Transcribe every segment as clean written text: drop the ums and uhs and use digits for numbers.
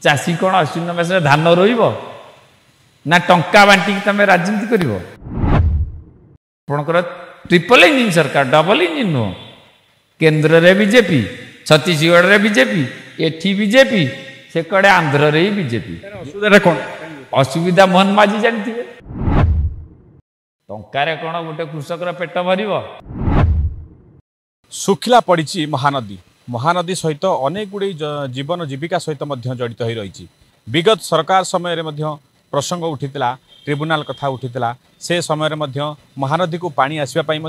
चाषी कौन आश्विन मास धान रोइब ना टंका बांटिक तुम राजनीति कर ट्रिपल इंजिन सरकार डबल इंजिन नुह केन्द्र रे बीजेपी छत्तीसगढ़ रे बीजेपी एठी बीजेपी से कड़े आंध्र रे बीजेपी असुविधा कौन असुविधा मोहन माझी जानते टंकार कौन गोटे कृषक पेट भर सुखिला पड़ी महानदी महानदी सहित अनेक गुड़ी जीवन जीविका सहित जड़ित हो रही विगत सरकार समय प्रसंग उठीला ट्रिब्यूनाल कथा उठीला से समय महानदी को पानी आसवाई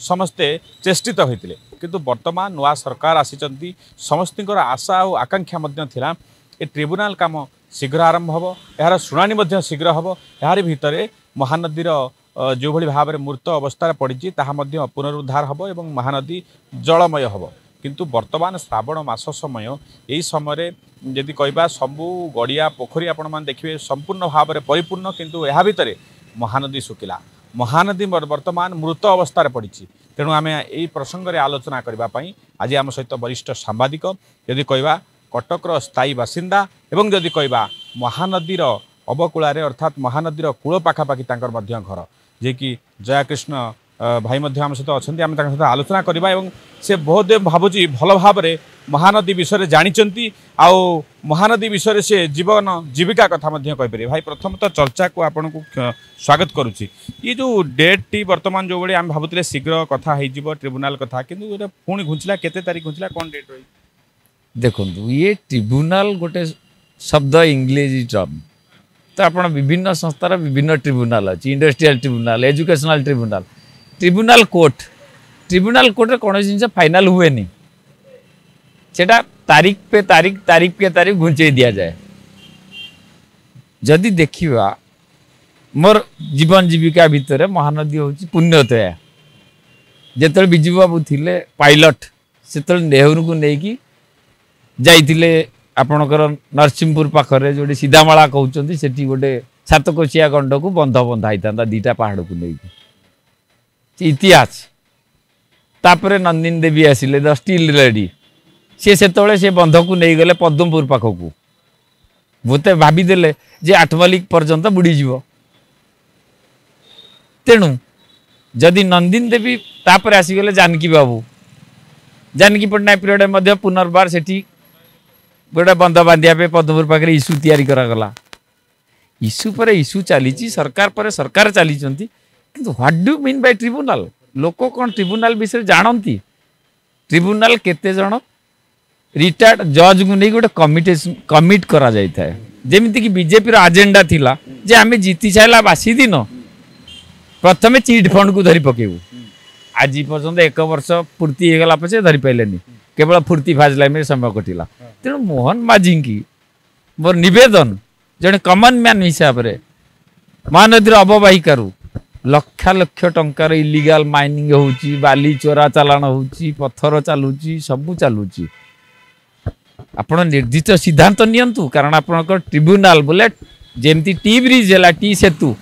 समस्ते चेष्टित होते किंतु वर्तमान नवा सरकार आसी समस्त आशा और आकांक्षा थिला ए ट्रिब्यूनाल काम शीघ्र आरंभ हम यार शुणाणी शीघ्र हम यार भितर महानदीर जो भली भाव में मूर्त अवस्था पड़ी पुनरुद्धार हम और महानदी जलमय हम किंतु वर्तमान श्रावण मास समय यही समय जदि कहवा सबू गड़िया पोखरी आपण मैंने देखिए संपूर्ण भाव में परिपूर्ण किंतु यह भितर महानदी सुखिला महानदी वर्तमान मृत अवस्था पड़ी तेणु आम यही प्रसंग में आलोचना करने आज आम सहित वरिष्ठ सांबादिक यदि कहवा कटकर स्थायी बासिंदा एवं जदि कहवा महानदीर अवकूल अर्थात महानदीर कूल पाखापाखि घर जे कि जयाकृष्ण भाई आम सहित अच्छा आम सहित आलोचना करवा से बहुत भावुची भल भाव में महानदी विषय जानी आउ महानदी विषय से जीवन जीविका कथा कहीपर भाई प्रथम तो चर्चा को आपन को स्वागत करुच्ची ये जो डेट टी वर्तमान जो बड़े आम भावुले शीघ्र कथा हो ट्रिब्यूनाल कथा कि पुणी घुंचला केते तारीख घुंचला कौन डेट रही देखो ये ट्रिब्यूनाल गोटे शब्द इंग्लिश टर्म तो आप विभिन्न संस्थार विभिन्न ट्रिब्यूनाल अच्छी industrial tribunal educational tribunal tribunal court कौन जिन फाइनाल हुए नहीं सेटा तारीख पे तारीख घुंचे दि जाए जदि देखा मोर जीवन जीविका भितर महानदी हूँ पुण्यतया जिते बिजू बाबू थे पायलट से नेहरू को लेकिन जाइए आपणकर नरसिंहपुर पाखरे जो सीधामला कहते से गोटे सातकोशिया गंड को बंध बंधा होता दीटा पहाड़ को लेकिन इतिहास तापर नंदिनी देवी आसिले द स्टील लेडी सी से बंध को नहीं गले पद्मपुर पाखक बोते भादे जे आठमल्लिक पर्यंत बुड़ीज तेणु जदि नंदिनी देवी तापर आसीगले जानकी बाबू जानकी पट्टनायक पीरियड पुनर्बार से गोटे बंध बांधिया पद्मपुर पाखे इश्यू तैयारी करागला इश्यू पर इश्यू चली सरकार पर सरकार चली किंतु what do mean by tribunal लोक कौन ट्रिब्यूनाल विषय जानती ट्रिब्यूनाल केते जण रिटायर्ड जज को नहीं गोटे कमिट करा जाय थाए जेमिति कि बीजेपी एजेंडा थिला जे आमे जीति साइला बासी दिन प्रथमे चिट फंड को धरी पकेबू आज पर्यंत एक वर्ष पूर्ति हो गला पछे धरी पाइलेनी केवल फूर्ति फाजला में समय कटिला तेणु मोहन माझी की मोर निवेदन जड़े कमन मैन हिसाब से महानदी अववाहिकार लक्ष लक्ष टंकार इलीगल माइनिंग होची बाली चोरा चालाण होची पत्थर चलुची सबू चलुची आपण निर्दिष्ट सिद्धांत नियंतु कारण आपनकर ट्रिब्यूनाल बोले जेमती टी ब्रिज है टी सेतु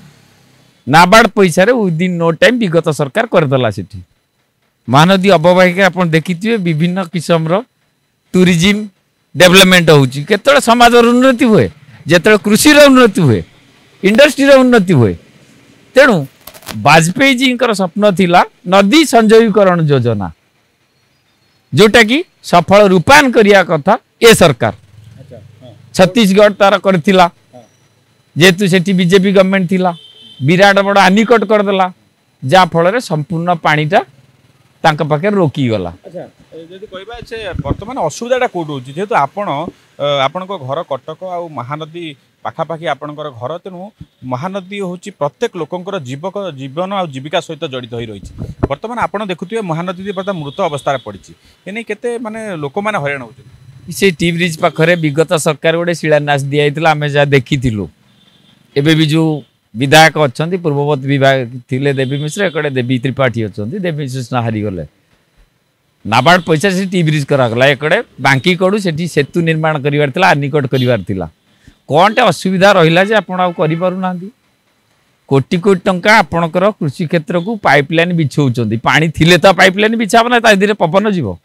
नाबार्ड पैसा रे विदिन नो टाइम विगत सरकार करदेला सेठी महानदी अववाहिका आप देखिए विभिन्न किस्म टूरिज्म डेवलपमेंट होची केतळे समाज उन्नति हुए जेतळे कृषि उन्नति हुए इंडस्ट्री उन्नति हुए तेणु वाजपेयी जी स्वप्न थिला नदी संजयीकरण योजना जोटा कि सफल रूपायन करिया कथा ए सरकार छत्तीसगढ़ तार करथिला जेतु सेठी बीजेपी गवर्नमेंट थिला विराट बड़ आनिकट करदेला जा फल संपूर्ण पानीटा तांका पाखे रोकी गला अच्छा जदि कहबा से वर्तमान असुविधाटा कोड होची जेतु आपणको घर कटक आ महानदी पाखापाखि आपणकर घर तेणु महानदी हूँ प्रत्येक लोकंर जीवन आ जीविका सहित जड़ित हो रही बर्तमान आप देखुए महानदी मृत अवस्था पड़ी एने केते माने लोक मैंने हईराण हो से टी ब्रिज पाखे विगत सरकार गोटे शिलान्यास दिया आम जहाँ देखी एबे भी जो विधायक अच्छा पूर्ववर्ती विभाग थे देवी मिश्र एक देवी त्रिपाठी अच्छा देवी मिश्र हारीगले नाबार्ड पैसा से टी ब्रिज करागला एकड़े बांकी कड़ू से सेतु निर्माण कर आनिकट कर कौन टे असुविधा रहा जे आपना कोटी कोटी टंका आपणकर कृषि क्षेत्र को पाइपलाइन बिछाऊँ पानी थिले तो पाइपलाइन बिछाब ना धीरे पवन जीव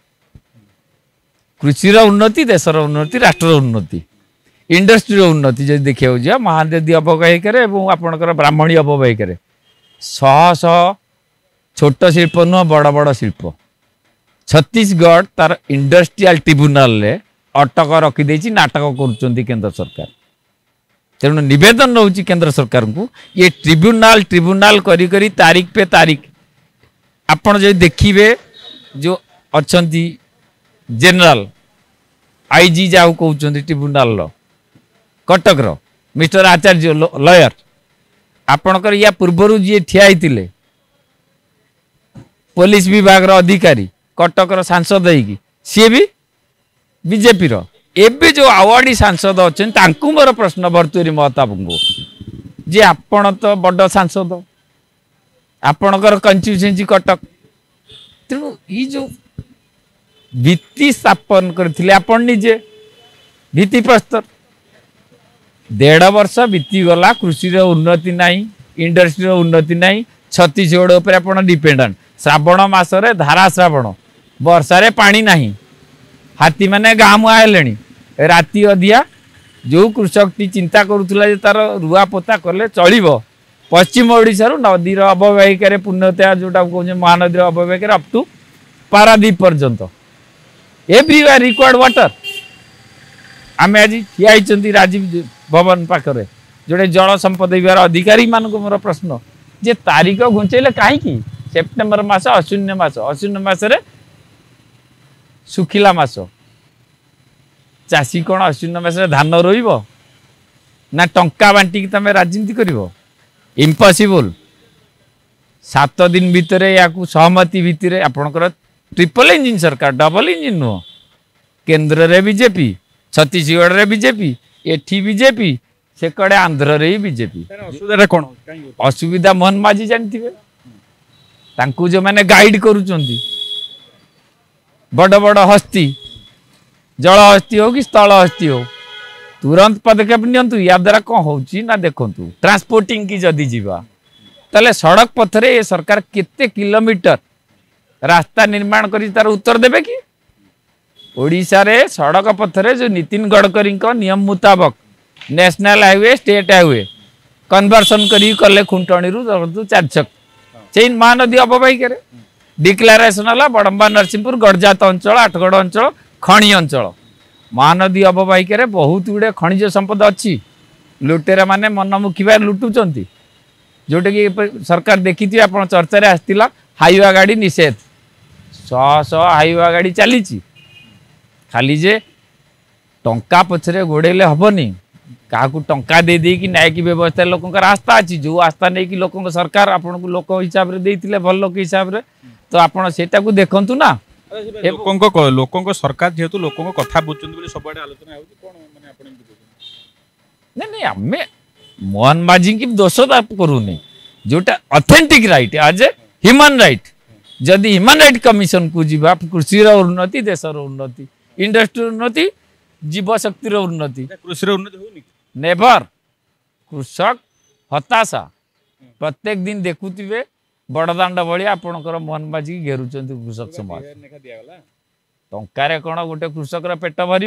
कृषि उन्नति देशर उन्नति राष्ट्र उन्नति इंडस्ट्री उन्नति जब देखा जा महानदी अवबाहिकार और आपणकर ब्राह्मणी अवबाहिकार शह शह छोट शिल्प नुह बड़ बड़ शिल्प छत्तीसगढ़ तार इंडस्ट्रियल ट्रिब्यूनाल रे अटक रखिदे नाटक कर केंद्र सरकार तेणु निवेदन रोचे केंद्र सरकार को ये ट्रिब्यूनाल करी करी तारीख पे तारीख आपण जो देखिए जो अच्छा जनरल आईजी जाऊ कहते ट्रिब्यूनाल कटक मिस्टर आचार्य लयर आपणकर या पूर्वर जी ठिया होते पुलिस विभाग अधिकारी कटकर सांसद होगी सी भी बीजेपी एबे जो आवाड़ी सांसद अच्छा मोर प्रश्न भर्तुहरी महताब को जे आपण तो बड़ सांसद आपणकर कंस्टिट्यूएंसी कटक तेणु ये जो भित्ति स्थापन करथिले आपण निजे भित्ति प्रस्तर 1.5 वर्ष बीती गला कृषि उन्नति नहीं इंडस्ट्री उन्नति नहीं छत्तीसगढ़ उपर आपण डिपेंडेंट श्रावण मासरे धारा श्रावण वर्षारे पानी नहीं हाथी माने गाँ मुआले राति अधिया जो कृषक टी चिंता करुला तार रुआ पोता कले चलो पश्चिम ओडिशारू नदीर अवबाहिकार पूर्णतया जोटा कहे महानदी अवबाहिकार अप टू पारादीप पर्यंत एवरीवेयर रिक्वायर्ड वाटर आम आज ठिया राजीव भवन पाखे जोड़े जल संपद विभाग अधिकारी मान मोर प्रश्न जे तारीख घुंचेले कहीं सेप्टेम्बर मास अश्विन मसरे सुखिला मास चाषी कौन अश्विन मसरे धान रोइब ना टंका बांटिक तुम राजनीति कर इम्पॉसिबल 7 दिन भितर या सहमति भितर आपणकर ट्रिपल इंजिन सरकार डबल इंजिन नुह केंद्र रे बीजेपी छत्तीसगढ़ रे बीजेपी एठी बीजेपी से कड़े आंध्र रे बीजेपी असुविधा कौन असुविधा मोहन माझी जानते तांकु जो मैंने गाइड करुचंती बड़ बड़ हस्ती जल हस्ती हो कि स्थल हस्ती हो तुरंत पदक्षेप नियंतु या द्वारा कौन होची ना देखंतु ट्रांसपोर्टिंग की जदि जीवा ताले सड़क पथरे ये सरकार केते किलोमीटर रास्ता निर्माण करी तार उत्तर देबे कि ओडिशा रे सड़क पथरे जो नितिन गडकरी को नियम मुताबक national highway state highway conversion करी कले खुंटणी रु 4 छक चेन महानदी अवबाहिकार डिक्लेरेशन है बड़म्बा नरसिंहपुर गड़जात अंचल आठगढ़ अंचल खनि अंचल महानदी अवबाहिकार बहुत गुड़े खनिज संपद अच्छी लुटेरा माने मनमुखी भाई लुटुंट जोटा कि सरकार देखी थी आप चर्चा आसला हाइवा गाड़ी निषेध 100 हाइवा गाड़ी चली खाली जे टंका पछरे गोड़ेले हबनी क्या टंका दे दे कि न्यायिक व्यवस्था लोक आस्था अच्छी जो आस्था नहीं कि लोक सरकार आपन को लोक हिसाब से भल लोक हिसाब से तो आपड़ से देखु ना लोक सरकार जेहेतु लोक कथा बुझुं सब आलोचना नहीं आम मोहन माझी की दोष करूनी जोटा ऑथेंटिक राइट आज ह्यूमन राइट जदि ह्यूमन राइट कमिशन को जीवा कृषि उन्नति देशर उन्नति इंडस्ट्री उन्नति जीवशक्तिर उन्नति कृषि उन्नति होनी नेवर कृषक हताशा प्रत्येक दिन देखुवे बड़दाण्ड भाई आपणकर मोहन माझी घेरुंच कृषक समाज टंकार कौन गोटे कृषक पेट भर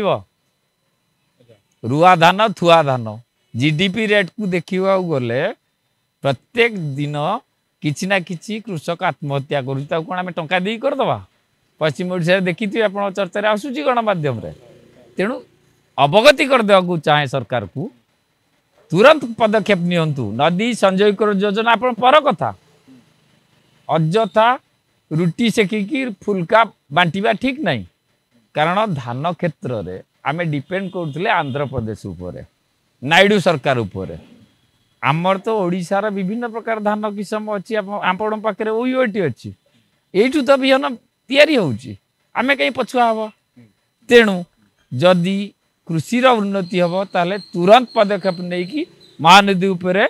रुआ धान थुआ धान जीडीपी रेट को देखा गले प्रत्येक दिन किसी ना किसी कृषक आत्महत्या कौन आम टंका दे करदे पश्चिम ओडिशा देखी थी आप चर्चा आसूची गणमाध्यम तेणु अवगति करदेवा चाहे सरकार को तुरंत पदक्षेप नियंतु नदी संजय योजना आप पर कथा अଯଥା रुटी सेकिकी फुल्का बांटिबा ठीक नहीं कारण धान क्षेत्र में आम डिपेंड करते आंध्र प्रदेश उपरे नायडू सरकार उपरे आमर तो ओडिशार विभिन्न प्रकार धान किसम अच्छी आपण पाखे ओटी अच्छी यू तो बिहन तैयारी होची आमे कहीं पछुआ हम तेणु जदि कृषि उन्नति हम ताले तुरंत पदक्षेप नहीं कि महानदी उपरे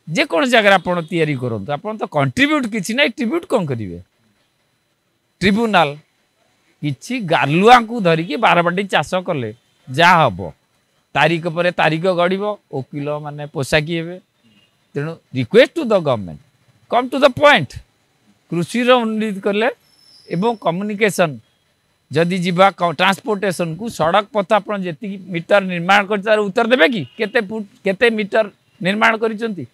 जे कौन जगह आप तैयारी करूँ आप तो कंट्रीब्यूट किसी ना ट्रिब्यूट कौन करेंगे ट्रिब्यूनाल किसी गालुआ को धरिकी बारबाटी चाष कले जहाँ हम तारीख पर तारीख गढ़ वकिल माने पोशाकी हे तेणु request to the government come to the point कृषि उन्नति कले एवं कम्युनिकेशन जदि जीवा ट्रांसपोर्टेशन को सड़क पथ आप जी मीटर निर्माण कर उत्तर देवे कि केते फुट केते मीटर निर्माण करिसेंती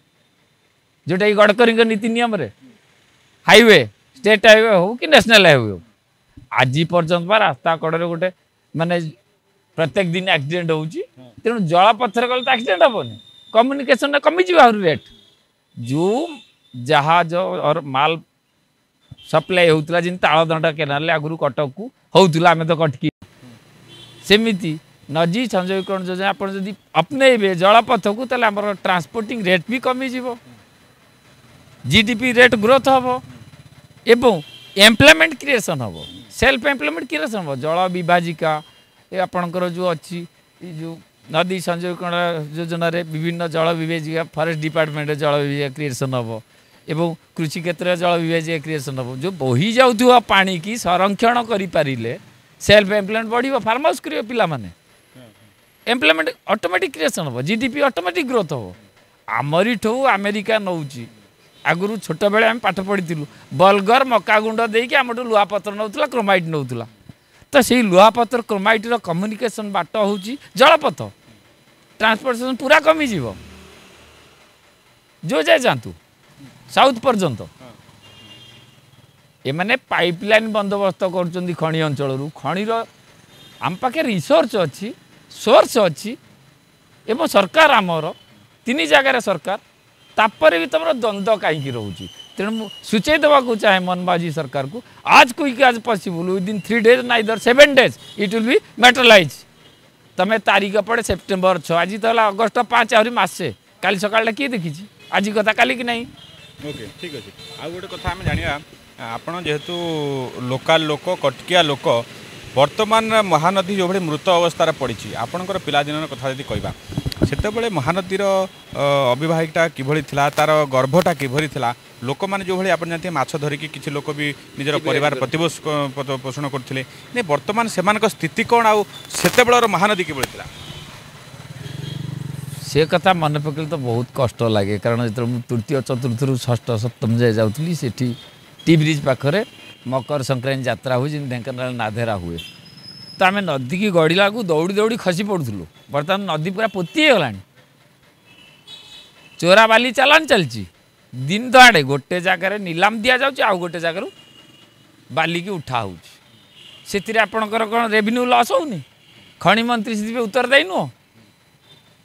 जोटा कि गडकरी नीति नियम रे हाईवे स्टेट हाईवे हो कि नेशनल हाईवे हो आज पर्यंत बा रास्ता कड़े गोटे माने प्रत्येक दिन एक्सीडेंट होउची तेणु जल पथर गले तो एक्सीडेंट हेनी कम्युनिकेशन कमी रेट जो जहाज और माल सप्लाई होता जिन तालदंडा केनाल आगुरी कटक को होता आम तो कटकी सेमती नदी संयोगीकरण योजना आप अपनेबे जलपथ को ताले आमर ट्रांसपोर्टिंग रेट भी कमी जीडीपी रेट ग्रोथ हम एवं एम्प्लॉयमेंट क्रिएशन हम सेल्फ एम्प्लॉयमेंट क्रिएशन हम जल विभाजिका ये आपणकर जो अच्छी जो नदी संयोगीकरण योजना रे विभिन्न जल विभाजिका फॉरेस्ट डिपार्टमेंट जल विभाजिका क्रिएशन हम एवं कृषि क्षेत्र में जल विभाजिका क्रिएशन हम जो बोही जाऊँ पानी की संरक्षण करें सेल्फ एम्प्लॉयमेंट बढ़ फार्म हाउस कर पिला माने एम्प्लॉयमेंट ऑटोमेटिक क्रिएशन हम जीडीपी ऑटोमेटिक ग्रोथ हम आमरी ठू अमेरिका नौची आगुरी छोट बेले आम पाठ पढ़ी बलगर मका गुंड देकी आम लुहापत्र नौला क्रोमाइट नौला तो से लुहापत्र क्रोमाइट कम्युनिकेशन बाट हूँ जलपथ ट्रांसपोर्टेशन पूरा कमी जो जाए जातु साउथ पर्यंत एमाने पाइपलाइन बंदोबस्त कर खनि अंचल खनिर आम पाखे रिसोर्स अच्छी सोर्स अच्छी एवं सरकार आमर तीन जगार सरकार तापर भी तुम द्वंद्व कहीं रोचे तेणु सूचई देवाक चाहे मनबाजी सरकार को आज क्विक आज possible within 3 days neither 7 days it will be materialise तमें तारीख पड़े सेप्टेम्बर 6 आज तो अगस्ट 5 आहरी मसे काली सकाल किए देखी आज कथा काली कि नहीं ओके ठीक अच्छे आ गोटे कथा आम जाना आपड़ जेहेतु लोकाल लोक कटकिया लोक वर्तमान महानदी जो भाई मृत अवस्था पड़ी आपणकर पिलादिन कथा जी कहवा सेतबे महानदीर अविवाहिकटा किभली थिला तार गर्भटा किभली थिला लोक मैंने जो भाई आप जानते माछ धरिकी किसी लोक भी निजर परिवार पोषण करते नहीं वर्तमान से स्थिति कौन आतेबेलर महानदी किभली थिला से कथा मन पकड़े तो बहुत कष्ट लगे कारण जो तृतीय चतुर्थ रु षष्ठ सप्तम जाए जाऊँगी से टी ब्रिज पाखे मकर संक्रांति यात्रा हुए जमी ढेंकानाल नाधेरा हुए तो आम नदी की गड़िला को दौड़ी दौड़ी खसी पड़ूँ बर्तमान नदी पूरा पोती गला चोरा बाली चालान चलती दिन दहाड़े गोटे जगार नीलाम दि जाऊँ आउ गोटे जगार बाली की उठा होती आपणकर कौन रेवेन्यू लॉस होनी खनि मंत्री से उत्तरदायी नुह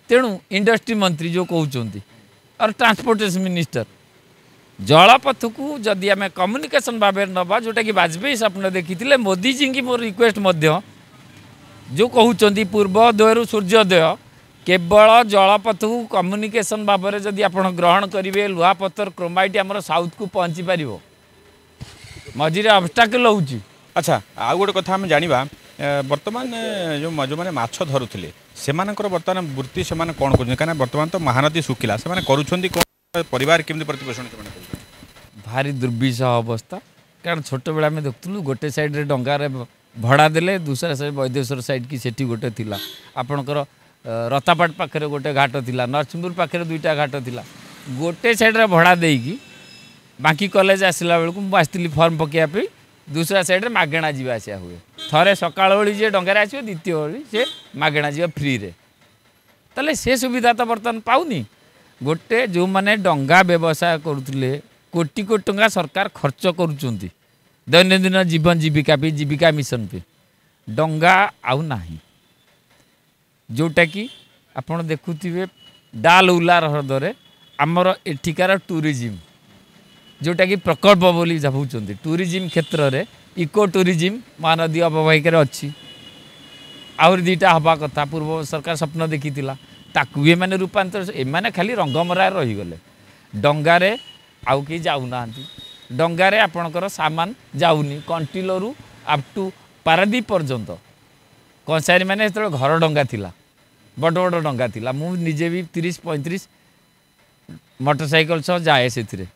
तेणु इंडस्ट्री मंत्री जो कहते और ट्रांसपोर्टेशन मिनिस्टर जलपथ को जदि आम कम्युनिकेशन भाव नवा जोटा कि वाजपेयी स्वप्न देखी मोदी जी की मोर रिक्वेस्ट जो कहते पूर्वोदय रु सूर्योदय केवल जलपथ को कम्युनिकेशन भाव में जदि आप ग्रहण करेंगे लुहापत्थर क्रोमाइट आमर साउथ को पहुँची पार मझीरे ऑब्स्टेकल होउची अच्छा आ गोटे कथा आम जाना वर्तमान जो मैंने माछ धरुले से बर्तमान वृत्ति से कौन कर बर्तमान तो महानदी सुखिला से कौन परिवार केमती प्रतिपोषण भारी दुर्विषह अवस्था कारण छोट बेला आम देखुलु गोटे साइड डंगार भड़ा देले दूसरा साइड वैदेश्वर साइड की सेठी गोटे थिला आपणकर रतापाट पाखे गोटे घाट थिला नरसिंहपुर पाखे 2टा घाट थिला गोटे साइड भड़ा देकी बाकी कॉलेज आसला बेलू मुझे आसती फर्म पकाइवाई दूसरा साइड में मागेणा जावा आसा हुए थे सकाल बेली जी डंगार आसो द्वितीय बेली से मागेणा जा फ्री रे ताले से सुविधा तो बर्तमान पाऊनी गोटे जो मैंने डंगा व्यवसाय करुले कोटी कोटी टंका सरकार खर्च करुँच दैनंदिन जीवन जीविका पे जीविका मिशन पे डंगा आउ नाही जोटा कि आपण देखुथिबे डाल उलार हृदय आमर एठिकार टूरिज्म जोटा कि प्रकल्प बोली भावुं टूरिज्म क्षेत्र में इको टूरिज्म महानदी अववाहिकार अच्छी आहुरी 2टा हवा कथा पूर्व सरकार स्वप्न देखी ताकू भी मैंने रूपांतर एमाने खाली रंगमरा रहीगले डंगारे आउ कि जाऊना डंगारे आपणकर सामान जाऊनी कंटिलरू अप टू पारादीप पर्यंत कंसारी मैंने जो घर डंगा थिला बड़ बड़ डंगा थिला मु निजे भी 30-35 मोटरसाइकल सह जाए से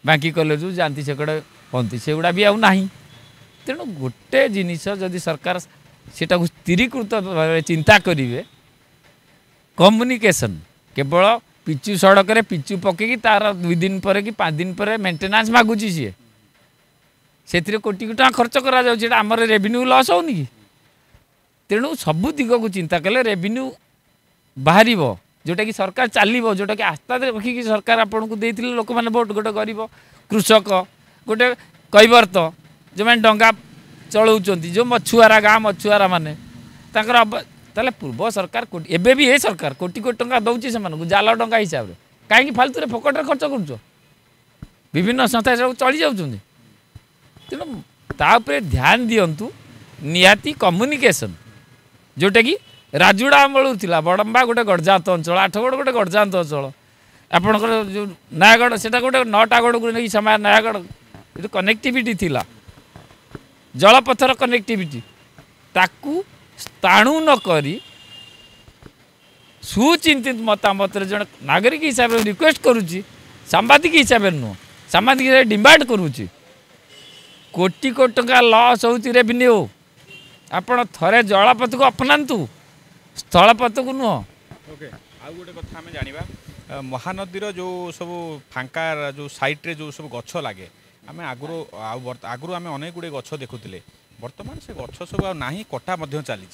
बाकी कॉलेज जाती से पहंती से गुड़ा भी आउ नहीं तेणु गोटे जिनिस जदि सरकार सेटा स्थिरीकृत भाव चिंता करेंगे कम्युनिकेशन केवल पिचु सड़क रे पिचु पकईकी तार 2 दिन पर कि 5 दिन पर मेंटेनेंस मागुची सी से कोटी कोटी खर्च कर रेवेन्यू लॉस होनी कि तेणु सबू दिग को चिंता कले रेवेन्यू बाहर जोटा कि सरकार चलो जोटा कि आस्था रखिकी सरकार आपन को देते लोक मैंने भोट गोटे गरीब कृषक गोटे कैवर्त जो मैंने डंगा चलाऊँच जो मछुआरा गाँ मछुआरा माने ताले पूर्व सरकार कोटी एबे भी ये सरकार कोटी कोटी टंका दौची से जाल डंगा हिसाब से कहीं फालतू फोकट खर्च कर विभिन्न संस्था सब चली जाऊँ तेणु तापर ध्यान दिंतु निहाती कम्युनिकेशन जोटा कि राजुड़ा अमल था बड़म्बा गोटे गड़जात अंचल आठगड़ गोटे गड़जात अंचल आपणकर जो नयागढ़ से गोटे 9टा गड़ को नहीं समय नयागढ़ ये कनेक्टिविटी थिला जलपथर कनेक्टिविटी ताकू स्थाणु नकरी सुचिंतित मतामत जन नागरिक हिसाब से रिक्वेस्ट करुच्ची सांबादिक हिसाब से नुह सांबादिक हिसाब से डिमांड करुच्ची कोटी कोटी टंका लॉस होती रेवेन्यू आपण थरे जलपथ को अपनातु स्थलपथ को नुह ओके आउ गोटे कथा आम जाना महानदीर जो सब फांका जो साइट्रे जो सब गछ लगे आम आगु आम अनेक गुड़े गछ देखुले बर्तमान से गछ सब ना कटा चली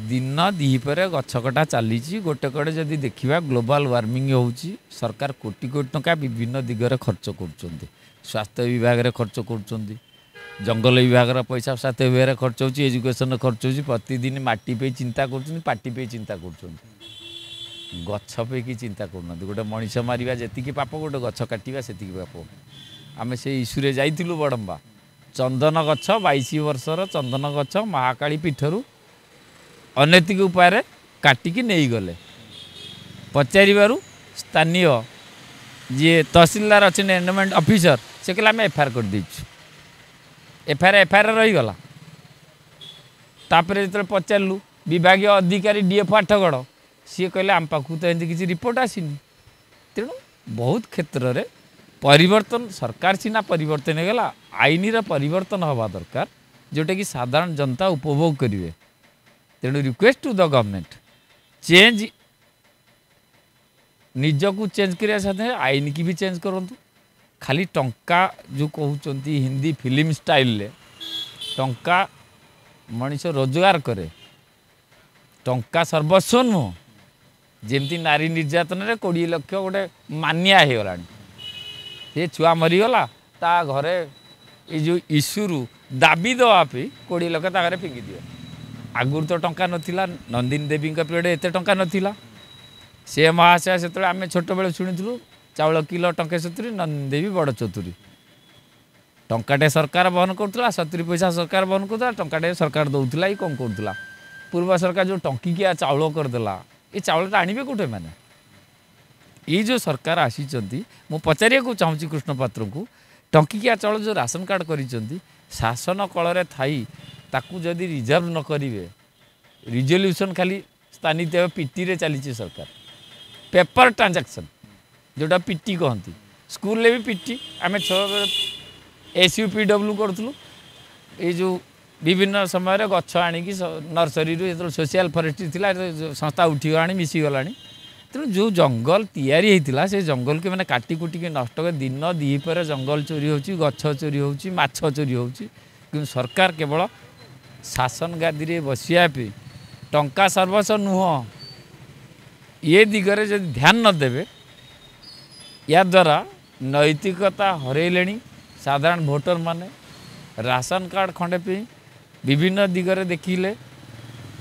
दिन दीपर गछ कटा चली गोटे कड़े जदि देखा ग्लोबल वार्मिंग होची सरकार कोटी कोटी टंका विभिन्न दिगरे खर्च कर स्वास्थ्य विभाग रे खर्च कर जंगल विभाग पैसा स्वास्थ्य विभाग खर्च हो एजुकेशन खर्च हो प्रतिदिन माटी पे चिंता कर पार्टी पे चिंता कर गछ पे कि चिंता करना गोटे मनीष मारिबा जेतिकी पाप गोटे गछ काटिबा सेतिकी पाप आम से इश्यूरे जाइलु बड़म्बा चंदन गछ 22 वर्षर चंदन गछ महाकाली पीठरू अनैतिक उपाय काटिकी नहीं गले पचारू स्थानीय जी तहसीलदार अच्छे एनवायरमेंट ऑफिसर से कहला आम एफआईआर कर देछु एफआईआर रहीगला तापर जो पचारू विभाग अधिकारी डीएफ आठगढ़ सी कहले आम पाखु तो एमती किसी रिपोर्ट आसीनी तेणु बहुत क्षेत्र में परिवर्तन सरकार सीना परिवर्तन होगा आईन परिवर्तन हवा दरकार जोटा कि साधारण जनता उपभोग करेंगे तेणु request to the government change निजक चेंज करने साथ आईन की भी चेंज करूँ खाली टंका जो कहते हिंदी फिल्म स्टाइल रे टंका मनीष रोजगार करे टंका सर्वस्व नुह जमती नारी निर्यातन में 20 लाख गोटे मानिया हो गला ये छुआ मरीगला ता घरे ये जो इश्यू दाबी देवाई 20 लाख ता घरे फिंगी दिए आगुरी तो टंका नाला नंदिनी देवी पीरियड एत टंका नाला सी महाशय से आम छोट बेले शुणुलु चाउल किलो टंके 70 नंदिनी देवी बड़ चतुरी टंकाटे सरकार बहन करूला 70 पैसा सरकार बहन करूला टंकाटे सरकार दौला कौन करूला पूर्व सरकार जो टंकिकिया चाउल करदेला ये चाउलटा आणवे कौटे मैंने ये जो सरकार आसी मु पचारे को चाहूँगी कृष्ण पात्र को टंकिकिया चाउल जो राशन कार्ड कर शासन कल थी ताकू जदि रिजर्व न करेंगे रिजोल्यूशन खाली स्थानित पीटी रे चली सरकार पेपर ट्रांजैक्शन जोटा पीटी कहती स्कूल भी पीटी आम SUPW करूँ ये जो विभिन्न समय गछ आणिकी नर्सरी जो सोशल फरेस्ट्री थिला संस्था उठीगला मिसीगला तेणु जो जंगल तैयारी होता से जंगल के मैंने काटी कुटी के नष्ट कर दिन दीपर जंगल चोरी हो गछ चोरी हो माछ चोरी हो सरकार केवल शासन गादी बसियापी टंका सर्वस्व नुह ये दिगरे जब ध्यान न देवे या द्वारा नैतिकता हरैले साधारण भोटर माने राशन कार्ड खंडे पे विभिन्न दिगरे देखिले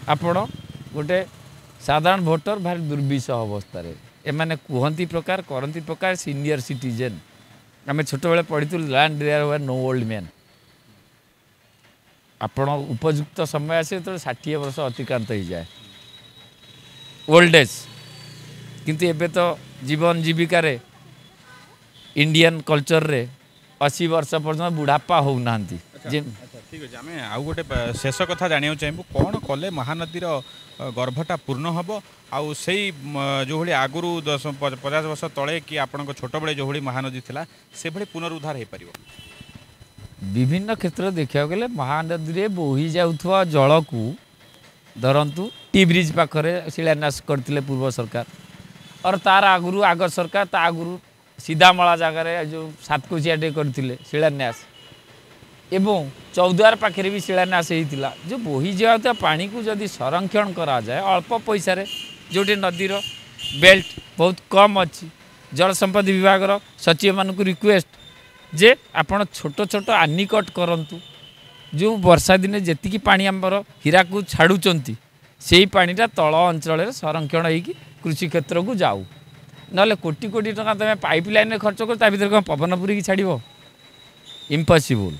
आपण गोटे साधारण भोटर भारी दुर्विषह अवस्था एमाने कहती प्रकार करती प्रकार सीनियर सिटीजेन आम छोट बेले पढ़ी land there no old man आपण उपयुक्त समय आसे तो 60 वर्ष अतिक्रांत हो जाए ओल्ड एज किंतु एबे तो जीवन जीविका रे इंडियन कल्चर रे 80 वर्ष पर्यटन बुढ़ापा होना ठीक अच्छे आम आउ गोटे शेष कथा जाना चाहबू कौन कले महानदीर गर्भटा पूर्ण हम आउ से जो भाई आगुरी 50 वर्ष तले कि आपण छोट बड़े जो भाई महानदी थी से भाई पुनरुद्धार हो पार विभिन्न क्षेत्र देखा गले महानदी में बोही जाऊथवा जल को धरतु टी ब्रिज पाखरे शिलान्यास करते पूर्व सरकार और तार आगुरी आग सरकार ता आगुरी सीधामला जगार जो सातकोशिया टे करते शिलान्यास एवं चौद्वार पाखे भी शिलान्यास होता जो बोही जाता पानी को जदि संरक्षण करा जाए अल्प पैसा जोटे नदीर बेल्ट बहुत कम अच्छी जल संपद विभाग सचिव मानक रिक्वेस्ट जे आपण छोट छोट आनिकट करंतु जो वर्षा दिने जेतिकी पानी आमर हीरा को छाड़ुंट से पानीटा तल अंचल संरक्षण होगी कृषि क्षेत्र को जाऊ ना कोटी कोटी टका तुम पाइप लाइन खर्च कर भर कौन पवन पूरी छाड़ इम्पॉसिबल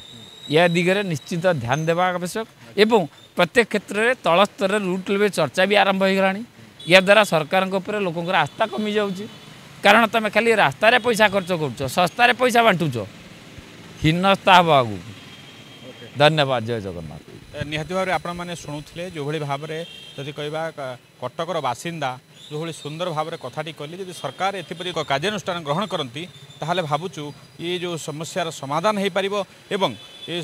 या दिगरे निश्चित ध्यान देवा आवश्यक एवं प्रत्येक क्षेत्र में तल स्तर रूट लेवल चर्चा भी आरंभ हो गलानी या द्वारा सरकार लोक आस्था कमी जाऊँगी कारण तुम खाली रास्तार पैसा खर्च कर सस्तार पैसा बांटुच हीनस्ता हम आगू धन्यवाद जय जगन्नाथ निहाती भाव आपण मैंने शुणुले जो भाव में जदि कहवा कटकर बासिंदा जो भाई सुंदर भाव में कथाटी कहली जब सरकार एप्रति कार्यानुष्ठान ग्रहण करती ताहले भावुचु ये जो समस्यार समाधान हो पार एवं ये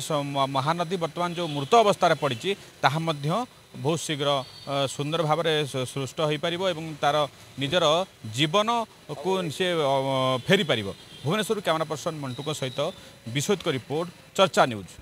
महानदी बर्तमान जो मृत अवस्था पड़ी ताहा मध्य बहुत शीघ्र सुंदर भाव में सृष्ट हो पार एवं तार निजर जीवन को से फेरी पार भुवनेश्वर कैमरा पर्सन मंटू सहित विश्वजित रिपोर्ट चर्चा न्यूज।